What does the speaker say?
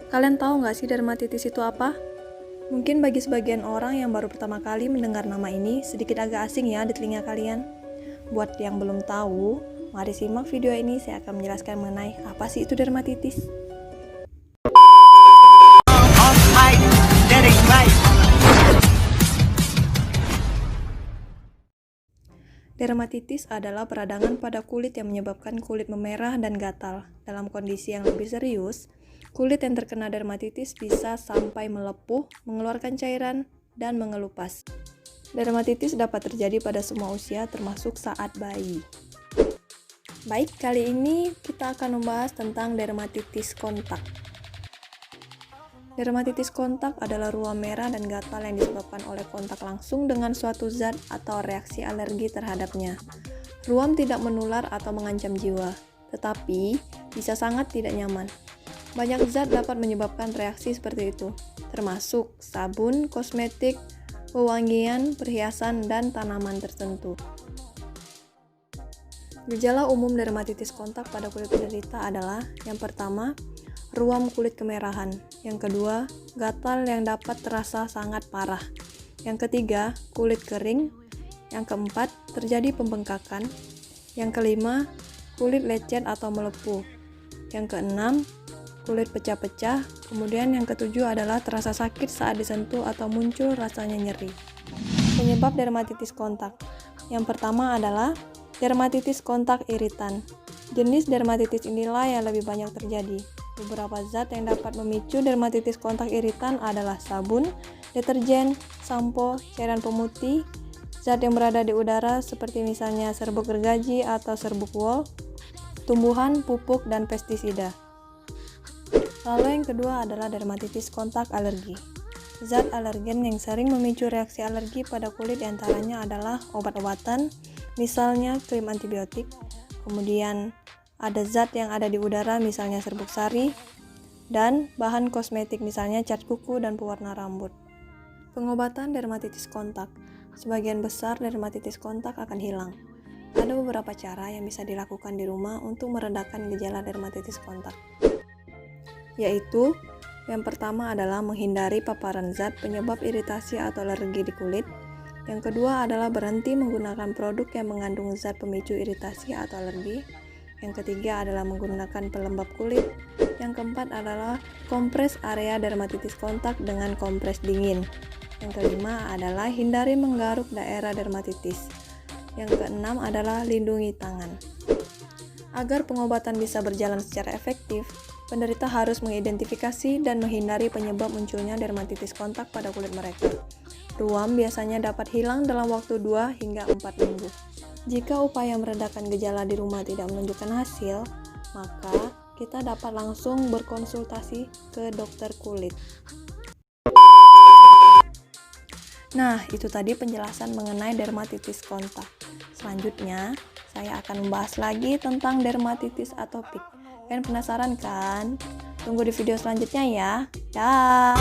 Kalian tahu nggak sih dermatitis itu apa? Mungkin bagi sebagian orang yang baru pertama kali mendengar nama ini, sedikit agak asing ya di telinga kalian. Buat yang belum tahu, mari simak video ini, saya akan menjelaskan mengenai apa sih itu dermatitis. Dermatitis adalah peradangan pada kulit yang menyebabkan kulit memerah dan gatal. Dalam kondisi yang lebih serius, kulit yang terkena dermatitis bisa sampai melepuh, mengeluarkan cairan, dan mengelupas. Dermatitis dapat terjadi pada semua usia, termasuk saat bayi. Baik, kali ini kita akan membahas tentang dermatitis kontak. Dermatitis kontak adalah ruam merah dan gatal yang disebabkan oleh kontak langsung dengan suatu zat atau reaksi alergi terhadapnya. Ruam tidak menular atau mengancam jiwa, tetapi bisa sangat tidak nyaman. Banyak zat dapat menyebabkan reaksi seperti itu, termasuk sabun, kosmetik, wewangian, perhiasan, dan tanaman tertentu. Gejala umum dermatitis kontak pada kulit penderita adalah yang pertama, ruam kulit kemerahan. Yang kedua, gatal yang dapat terasa sangat parah. Yang ketiga, kulit kering. Yang keempat, terjadi pembengkakan. Yang kelima, kulit lecet atau melepuh. Yang keenam, kulit pecah-pecah. Kemudian yang ketujuh adalah terasa sakit saat disentuh atau muncul rasanya nyeri. Penyebab dermatitis kontak. Yang pertama adalah dermatitis kontak iritan. Jenis dermatitis inilah yang lebih banyak terjadi. Beberapa zat yang dapat memicu dermatitis kontak iritan adalah sabun, deterjen, sampo, cairan pemutih, zat yang berada di udara seperti misalnya serbuk gergaji atau serbuk wol, tumbuhan, pupuk, dan pestisida. Lalu yang kedua adalah dermatitis kontak alergi. Zat alergen yang sering memicu reaksi alergi pada kulit diantaranya adalah obat-obatan, misalnya krim antibiotik, kemudian ada zat yang ada di udara misalnya serbuk sari, dan bahan kosmetik misalnya cat kuku dan pewarna rambut. Pengobatan dermatitis kontak. Sebagian besar dermatitis kontak akan hilang. Ada beberapa cara yang bisa dilakukan di rumah untuk meredakan gejala dermatitis kontak. Yaitu, yang pertama adalah menghindari paparan zat penyebab iritasi atau alergi di kulit. Yang kedua adalah berhenti menggunakan produk yang mengandung zat pemicu iritasi atau alergi. Yang ketiga adalah menggunakan pelembab kulit. Yang keempat adalah kompres area dermatitis kontak dengan kompres dingin. Yang kelima adalah hindari menggaruk daerah dermatitis. Yang keenam adalah lindungi tangan. Agar pengobatan bisa berjalan secara efektif, penderita harus mengidentifikasi dan menghindari penyebab munculnya dermatitis kontak pada kulit mereka. Ruam biasanya dapat hilang dalam waktu 2 hingga 4 minggu. Jika upaya meredakan gejala di rumah tidak menunjukkan hasil, maka kita dapat langsung berkonsultasi ke dokter kulit. Nah, itu tadi penjelasan mengenai dermatitis kontak. Selanjutnya, saya akan membahas lagi tentang dermatitis atopik. Kalian penasaran kan? Tunggu di video selanjutnya ya. Dah.